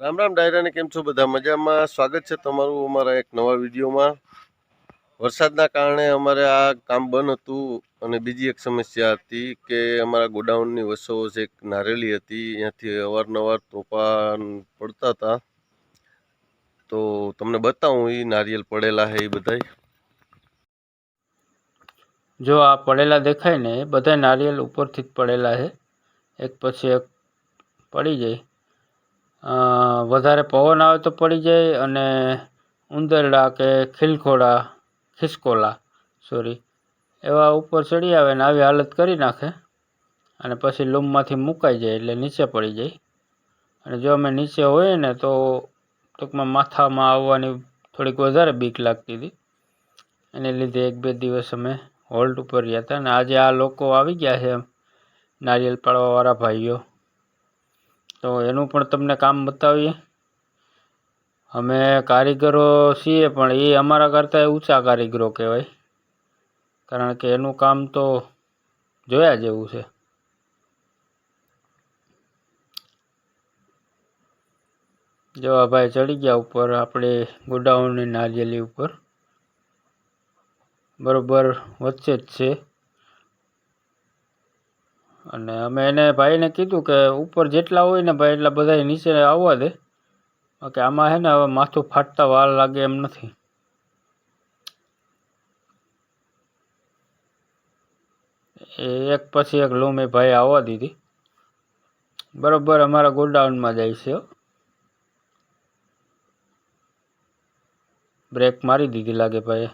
રામ રામ ડાયરાને કેમ છો બધા મજામાં? સ્વાગત છે તમારું અમારા એક નવા વિડીયોમાં. વરસાદના કારણે અમારે આ કામ બંધ હતું અને બીજી એક સમસ્યા હતી કે અમારા ગોડાઉનની વચ્ચોવચ એક નારેલી હતી, અહીંયાથી અવારનવાર તોફાન પડતા હતા. તો તમને બતાવું એ નારિયેલ પડેલા છે એ બધાય. જો આ પડેલા દેખાય ને એ બધા નારિયેલ ઉપરથી જ પડેલા છે, એક પછી એક પડી જાય. વધારે પવન આવે તો પડી જાય અને ઉંદરડા કે ખિસકોલા એવા ઉપર ચડી આવે ને આવી હાલત કરી નાખે અને પછી લૂમમાંથી મુકાઈ જાય એટલે નીચે પડી જાય. અને જો અમે નીચે હોઈએ ને તો ટૂંકમાં માથામાં આવવાની થોડીક વધારે બીક લાગતી હતી. એને લીધે 1-2 દિવસ અમે હોલ્ડ ઉપર રહ્યા હતા. અને આજે આ લોકો આવી ગયા છે નારિયેલ પાડવાવાળા ભાઈઓ, તો એનું પણ તમને કામ બતાવીએ. અમે કારીગરો છીએ પણ એ અમારા કરતાં ઊંચા કારીગરો કહેવાય, કારણ કે એનું કામ તો જોયા જેવું છે. જો આ ભાઈ ચડી ગયા ઉપર આપણે ગોડાઉનની નારિયેલી ઉપર, બરોબર વચ્ચે જ છે. અને અમે એને ભાઈને કીધું કે ઉપર જેટલા હોય ને ભાઈ એટલા બધા નીચે આવવા દે, કે આમાં છે ને હવે માથું ફાટતા વાર લાગે એમ નથી. એક પછી એક લૂમ એ ભાઈ આવવા દીધી. બરોબર અમારા ગોડાઉનમાં જાય છે. બ્રેક મારી દીધી લાગે ભાઈ.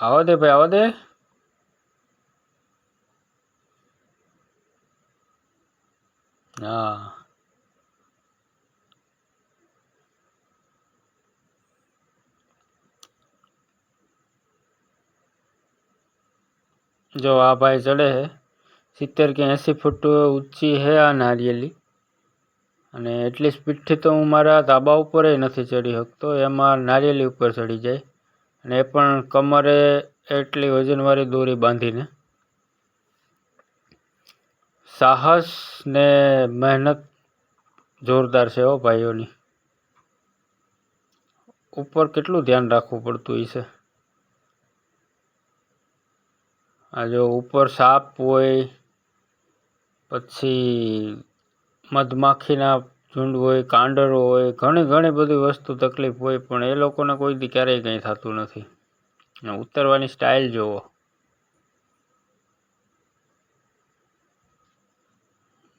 આવવા દે ભાઈ, આવવા દે. હા, જો આ ભાઈ ચડે છે. 70 કે 80 ફૂટ ઊંચી છે આ નારિયેલી, અને એટલી સ્પીડથી તો હું મારા ધાબા ઉપર નથી ચડી શકતો. એમાં નારિયેલી ઉપર ચડી જાય, અને એ પણ કમરે એટલી વજનવાળી દોરી બાંધીને. સાહસ ને મહેનત જોરદાર છે હો ભાઈઓની. ઉપર કેટલું ધ્યાન રાખવું પડતું હશે. આ જો ઉપર સાપ હોય, પછી મધમાખીના ઝુંડ હોય, કાંડરો હોય, ઘણી બધી વસ્તુ તકલીફ હોય, પણ એ લોકોને કોઈ દી ક્યારેય કંઈ થતું નથી. ઉતરવાની સ્ટાઇલ જોવો.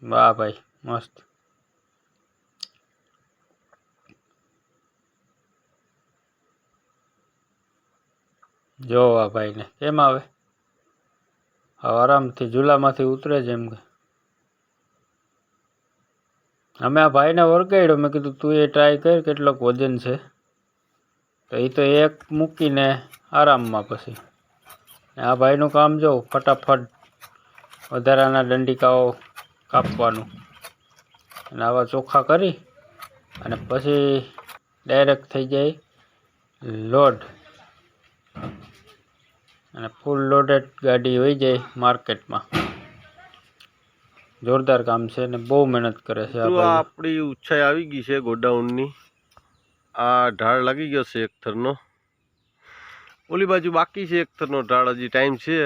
વાહ ભાઈ, મસ્ત. જો આ ભાઈને કેમ આવે, આરામથી ઝૂલામાંથી ઉતરે છે એમ કે. અમે આ ભાઈને વળગાડ્યો, મેં કીધું તું એ ટ્રાય કર કેટલોક વજન છે. તો એ તો એક મૂકીને આરામમાં પછી. આ ભાઈનું કામ જો ફટાફટ વધારાના દંડિકાઓ કાપવાનું, અને આવા ચોખ્ખા કરી અને પછી ડાયરેક્ટ થઈ જાય લોડ, અને ફૂલ લોડેડ ગાડી વહી જાય માર્કેટમાં. જોરદાર કામ છે ને બહુ મહેનત કરે છે આ ભાઈ. આપણી ઊંચાઈ આવી ગઈ છે ગોડાઉનની. આ ઢાળ લાગી ગયો છે એક થરનો. ઓલી બાજુ બાકી છે એક થરનો ઢાળ, હજી ટાઈમ છે.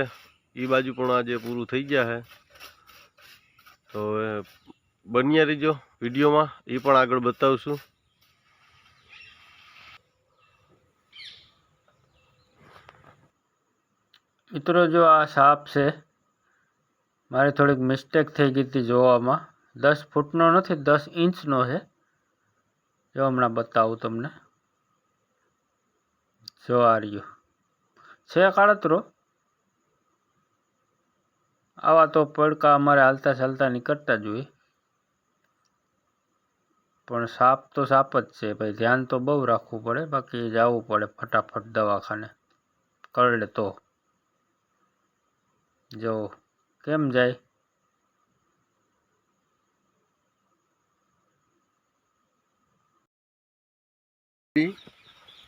એ બાજુ પણ આજે પૂરું થઈ ગયા છે. તો બન્યા રહીજો વિડીયોમાં, એ પણ આગળ બતાવશું. મિત્રો જો આ સાપ છે, મારી થોડીક મિસ્ટેક થઈ ગઈ હતી જોવામાં. 10 ફૂટનો નથી, 10 ઇંચનો છે. જો હમણાં બતાવું તમને. જો આ રહ્યો છે કાળતરો. આવા તો પડકા અમારે હાલતા ચાલતા નીકળતા જ હોય, પણ સાપ તો સાપ જ છે ભાઈ. ધ્યાન તો બહુ રાખવું પડે, બાકી જવું પડે ફટાફટ દવાખાને કરડે તો. જો કેમ જાય.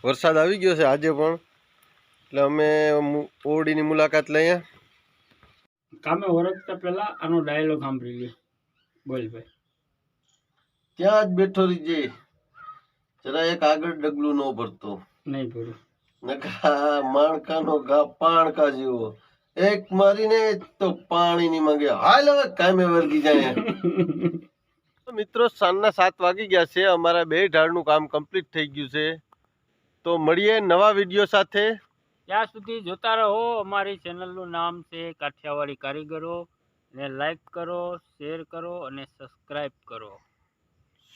વરસાદ આવી ગયો છે આજે પણ, એટલે અમે ઓરડીની મુલાકાત લઈએ. કામે વરસતા પહેલા આનો ડાયલોગ સાંભળી લે. બોલ ભાઈ. ત્યાં જ બેઠો રહીજે, જરા એક આગળ ડગલું ન ભરતો. નહીં ભરું. નકા માણકાનો ઘા પાણકા જેવો, એક મારીને તો પાણી ની માંગે, હાલ હવે કામે વર્ગી જાય. મિત્રો, સાંજના 7 વાગી ગયા છે. અમારા 2 ઢાળનું કામ કમ્પ્લીટ થઈ ગયું છે. તો મળીએ નવા વિડીયો સાથે. ત્યાં સુધી જોતા રહો. અમારી ચેનલનું નામ છે કાઠિયાવાડી કારીગરો. ને લાઈક કરો, શેર કરો અને સબસ્ક્રાઈબ કરો.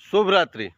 શુભરાત્રી.